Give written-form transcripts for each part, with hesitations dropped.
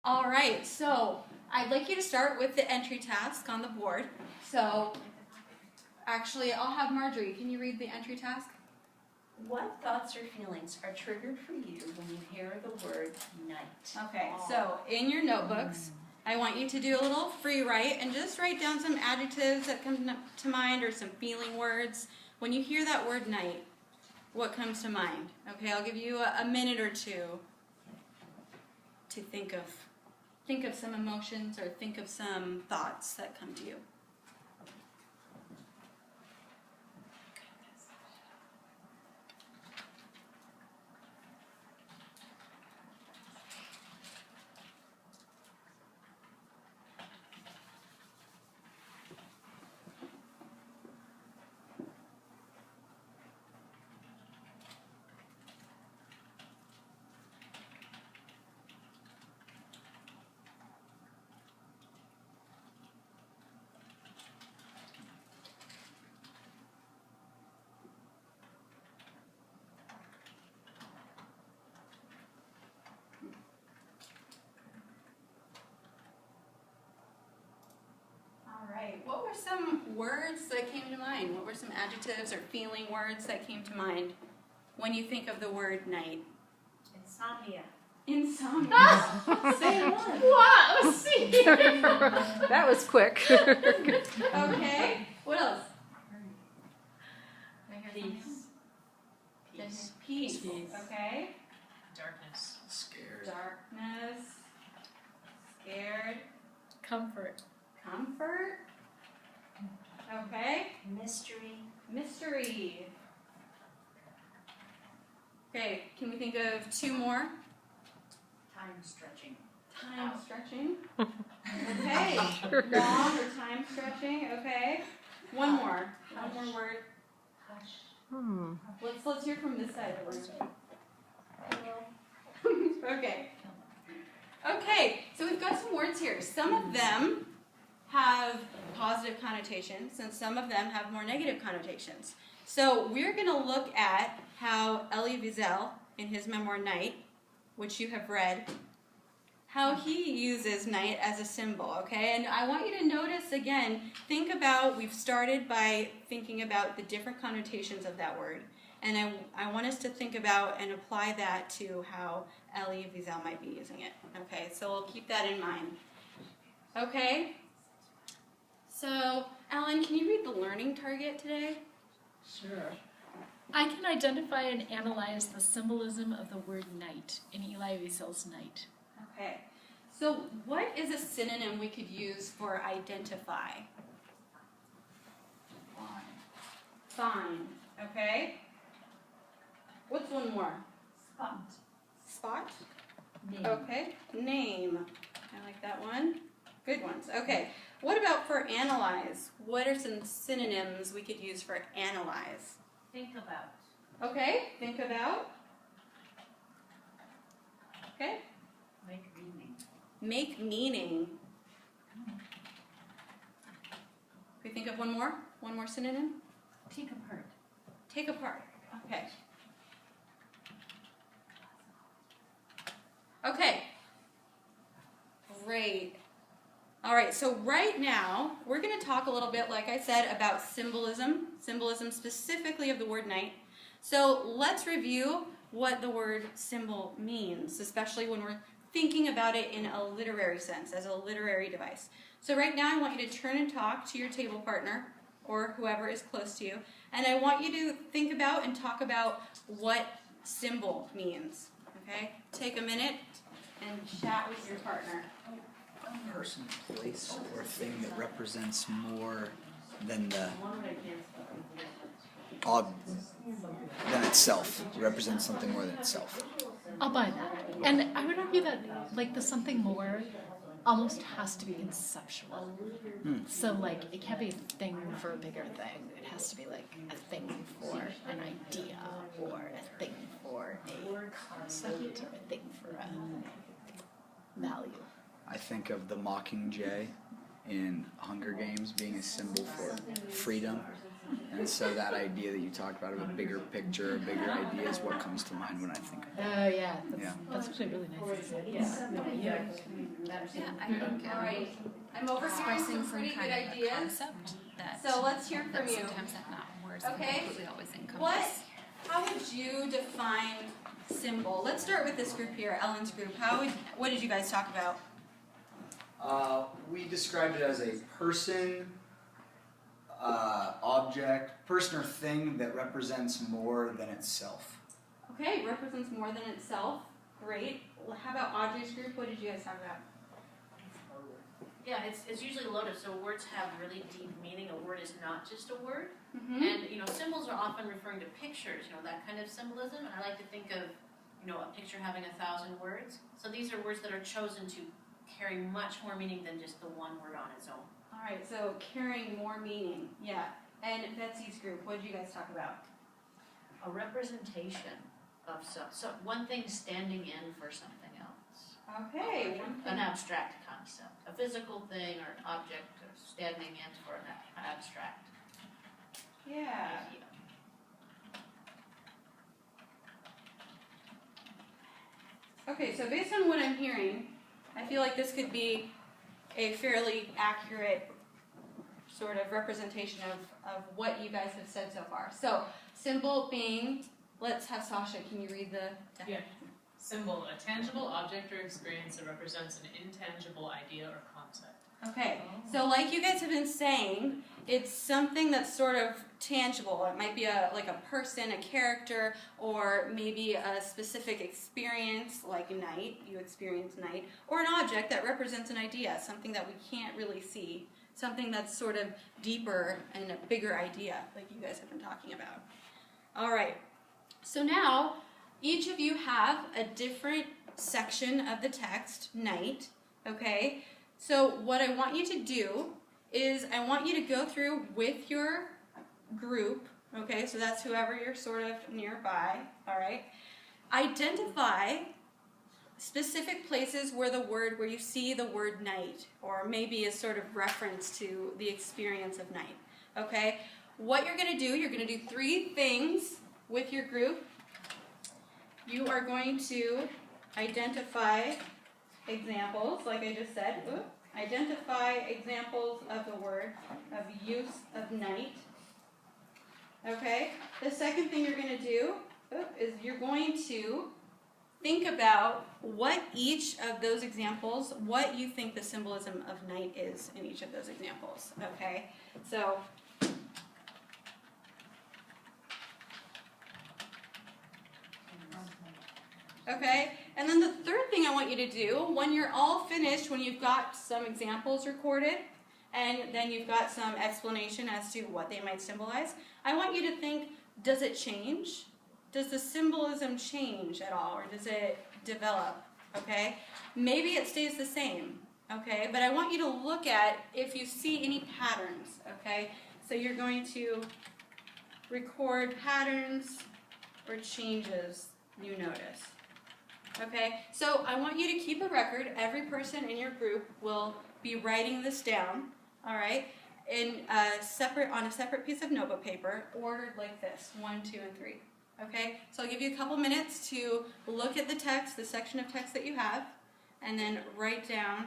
All right, so I'd like you to start with the entry task on the board. So actually, I'll have Marjorie. Can you read the entry task? What thoughts or feelings are triggered for you when you hear the word night? Okay, so in your notebooks, I want you to do a little free write and just write down some adjectives that come to mind or some feeling words. When you hear that word night, what comes to mind? Okay, I'll give you a minute or two to think of some emotions or think of some thoughts that come to you. What were some words that came to mind? What were some adjectives or feeling words that came to mind when you think of the word night? Insomnia. Insomnia. Say one. Wow, see? That was quick. Okay. What else? Peace. Peace. Okay. Darkness. Scared. Darkness. Scared. Comfort. Comfort. Okay. Mystery. Mystery. Okay, can we think of two more? Time stretching. Time stretching. Okay. Long or time stretching. Okay. One more. One more word. Hush. Let's hear from this side of the room. Okay. Okay, so we've got some words here. Some of them have positive connotations and some of them have more negative connotations. So we're going to look at how Elie Wiesel, in his memoir Night, which you have read, how he uses night as a symbol, okay? And I want you to notice again, think about, we've started by thinking about the different connotations of that word. And I want us to think about and apply that to how Elie Wiesel might be using it. Okay, so we'll keep that in mind. Okay? So, Ellen, can you read the learning target today? Sure. I can identify and analyze the symbolism of the word night in Elie Wiesel's Night. Okay. So, what is a synonym we could use for identify? Find. Okay. What's one more? Spot. Spot? Name. Okay. Name. I like that one. Good ones. Okay. What about for analyze? What are some synonyms we could use for analyze? Think about. Okay. Think about. Okay. Make meaning. Make meaning. Can we think of one more? One more synonym? Take apart. Take apart. Okay. Okay. Great. All right, so right now, we're going to talk a little bit, like I said, about symbolism specifically of the word night. So let's review what the word symbol means, especially when we're thinking about it in a literary sense, as a literary device. So right now, I want you to turn and talk to your table partner, or whoever is close to you, and I want you to think about and talk about what symbol means, okay? Take a minute and chat with your partner. Person, place, or thing that represents more than the than itself. It represents something more than itself. I'll buy that. And I would argue that like the something more almost has to be conceptual. So like it can't be a thing for a bigger thing. It has to be like a thing for an idea or a thing for a concept or a thing for a value. I think of the Mockingjay in Hunger Games being a symbol for freedom And so that idea that you talked about of a bigger picture, a bigger idea is what comes to mind when I think of it. Oh yeah, Yeah. that's actually really nice. Yeah, I think All right. I'm overhearing expressing some some pretty good kind of a ideas. concept that So let's hear that from you. sometimes that not words Okay. completely always encompass. How would you define symbol? Let's start with this group here, Ellen's group. What did you guys talk about? We described it as a person, object, person or thing that represents more than itself. Okay, represents more than itself. Great. Well, how about Audrey's group? What did you guys talk about? Yeah, it's usually loaded, so words have really deep meaning. A word is not just a word. Mm-hmm. And, symbols are often referring to pictures, that kind of symbolism. And I like to think of, a picture having 1,000 words. So these are words that are chosen to carry much more meaning than just the one word on its own. All right, so carrying more meaning. Yeah. And Betsy's group, what did you guys talk about? A representation of so one thing standing in for something else. Okay. An abstract concept. A physical thing or an object standing in for an abstract Yeah. idea. Okay, so based on what I'm hearing, I feel like this could be a fairly accurate sort of representation of what you guys have said so far. So, symbol being, let's have Sasha, can you read the Yeah. Symbol, a tangible object or experience that represents an intangible idea or concept. Okay, so like you guys have been saying, it's something that's sort of tangible. It might be like a person, a character, or maybe a specific experience like night, you experience night, or an object that represents an idea, something that we can't really see, something that's sort of deeper and a bigger idea like you guys have been talking about. All right, so now each of you have a different section of the text, night, okay? So what I want you to do is I want you to go through with your group, okay? So that's whoever you're sort of nearby, all right? Identify specific places where you see the word night, or maybe a sort of reference to the experience of night, okay? What you're going to do 3 things with your group. You are going to identify examples, like I just said. Identify examples of the word, of use of night. Okay? The second thing you're going to do is you're going to think about what each of those examples, what you think the symbolism of night is in each of those examples. Okay? So, okay? And then the third thing I want you to do, when you're all finished, when you've got some examples recorded, and then you've got some explanation as to what they might symbolize, I want you to think, does it change? Does the symbolism change at all, or does it develop? Okay? Maybe it stays the same, okay? But I want you to look at if you see any patterns, okay? So you're going to record patterns or changes you notice. Okay, so I want you to keep a record. Every person in your group will be writing this down, all right, on a separate piece of notebook paper, ordered like this, 1, 2, and 3. Okay, so I'll give you a couple minutes to look at the text, the section of text that you have, and then write down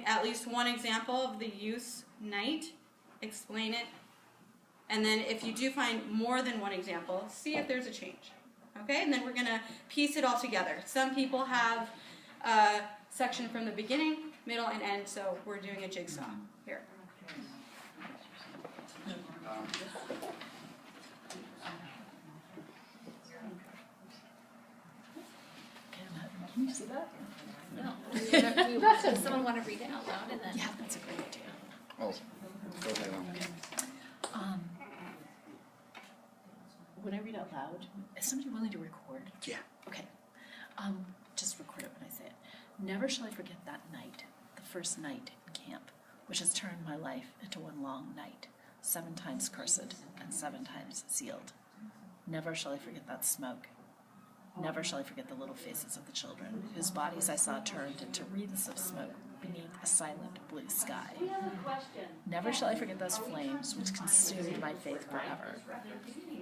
at least one example of the use night, explain it, and then if you do find more than one example, see if there's a change. Okay, and then we're going to piece it all together. Some people have a section from the beginning, middle, and end, so we're doing a jigsaw here. Can you see that? No. Does someone want to read it out loud and then? Yeah, that's a great idea. Oh, go ahead on. When I read out loud, is somebody willing to record? Yeah. Okay. Just record it when I say it. Never shall I forget that night, the first night in camp, which has turned my life into one long night, 7 times cursed and 7 times sealed. Never shall I forget that smoke. Never shall I forget the little faces of the children, whose bodies I saw turned into wreaths of smoke beneath a silent blue sky. Never shall I forget those flames which consumed my faith forever.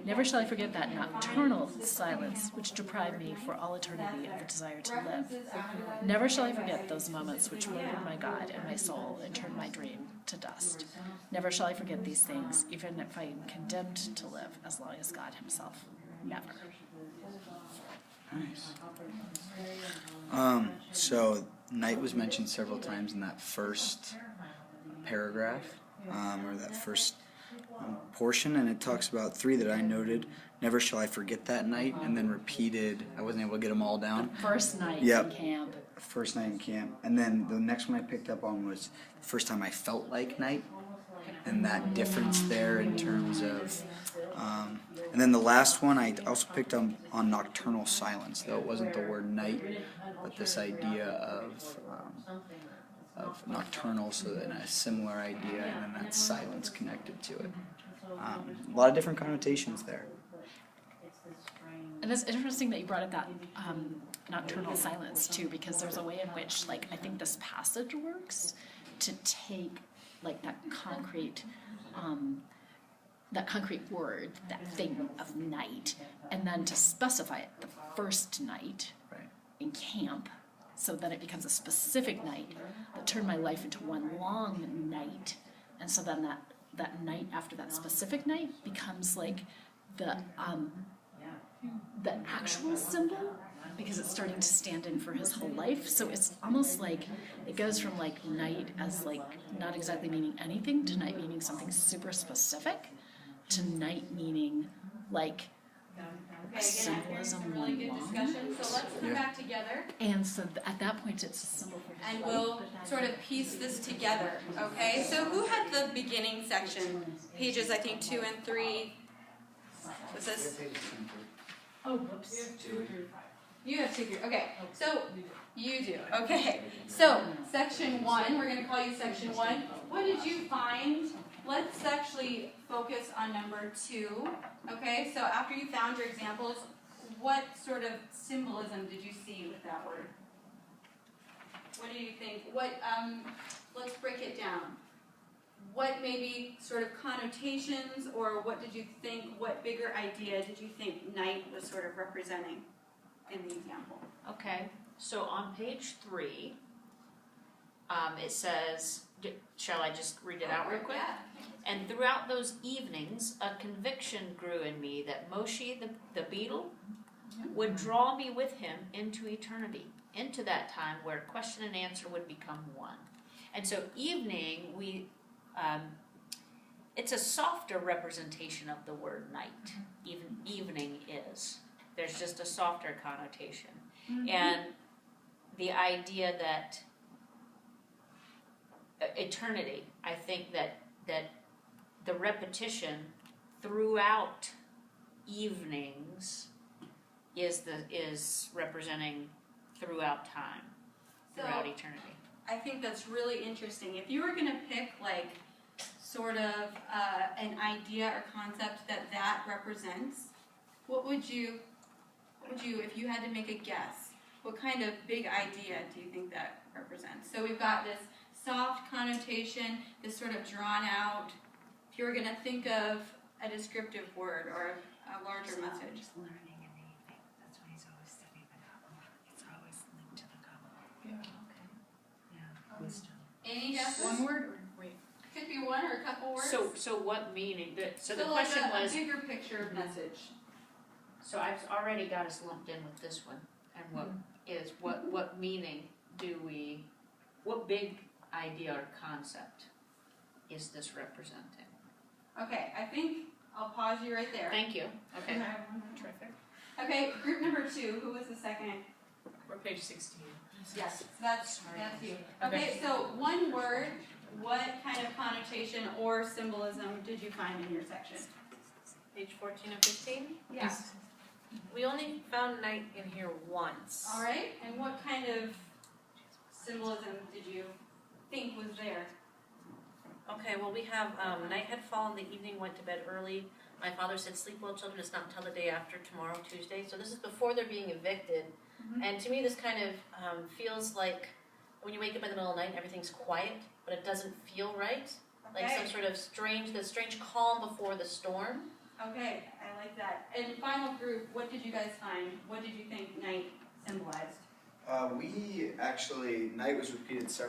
Never shall I forget that nocturnal silence which deprived me for all eternity of the desire to live. Never shall I forget those moments which murdered my God and my soul and turned my dream to dust. Never shall I forget these things, even if I am condemned to live as long as God himself. Never. Nice. So night was mentioned several times in that first paragraph, or that first portion, and it talks about 3 that I noted. Never shall I forget that night, and then repeated. I wasn't able to get them all down. The first night Yep. in camp. First night in camp, and then the next one I picked up on was the first time I felt like night, and that difference there in terms of. And then the last one I also picked up on nocturnal silence, though it wasn't the word night, but this idea of nocturnal, so then a similar idea, and then that silence connected to it. A lot of different connotations there. And it's interesting that you brought up that nocturnal silence too, because there's a way in which, like, I think this passage works to take like that concrete word, that thing of night, and then to specify it the first night Right. in camp, so that it becomes a specific night that turned my life into one long night, and so then that night after that specific night becomes like the actual symbol, because it's starting to stand in for his whole life. So it's almost like it goes from like night as like not exactly meaning anything to night meaning something super specific to night meaning like a symbolism Really good discussion. So let's come back together. And so at that point it's a symbol for his And life. we'll sort of piece this together, okay? So who had the beginning section? Pages, I think, 2 and 3. Was this? Oh, whoops. You have 2 through. Okay, so you do. Okay, so section 1, we're going to call you section 1. What did you find? Let's actually focus on number 2. Okay, so after you found your examples, what sort of symbolism did you see with that word? What do you think? Let's break it down. What maybe sort of connotations, or what did you think, what bigger idea did you think night was sort of representing in the example? Okay, so on page 3, it says, shall I just read it out real quick? Yeah. And throughout those evenings, a conviction grew in me that Moshe the beetle would draw me with him into eternity, into that time where question and answer would become one. And so evening, it's a softer representation of the word night. Even evening is. There's just a softer connotation. Mm-hmm. And the idea that eternity, I think that the repetition throughout evenings is representing throughout time, throughout eternity. I think that's really interesting. If you were going to pick like sort of an idea or concept that represents, what would you, if you had to make a guess, what kind of big idea do you think that represents? So we've got this soft connotation, this sort of drawn out. If you were going to think of a descriptive word or a larger message. Just learning in the evening. That's when he's always studying the Kabbalah. It's always linked to the Kabbalah. Yeah, wisdom. Any guesses? One word or wait? Could be one or a couple words. So what meaning? So the like question a was. bigger picture message. So I've already got us lumped in with this one, and what meaning do we? What big idea or concept is this representing? Okay, I think I'll pause you right there. Thank you. Okay. Terrific. Okay, group number 2, who was the second? We're page 16. Yes, that's you. Okay, so one word, what kind of connotation or symbolism did you find in your section? Page 14 of 15. Yeah. We only found night in here once. All right, and what kind of symbolism did you think was there? Okay, well we have night had fallen, the evening went to bed early. My father said, sleep well, children, it's not until the day after tomorrow, Tuesday. So this is before they're being evicted. And to me, this kind of feels like when you wake up in the middle of the night and everything's quiet, but it doesn't feel right. Like some sort of strange calm before the storm. Okay, I like that. And final group, what did you guys find? What did you think night symbolized? We actually, night was repeated several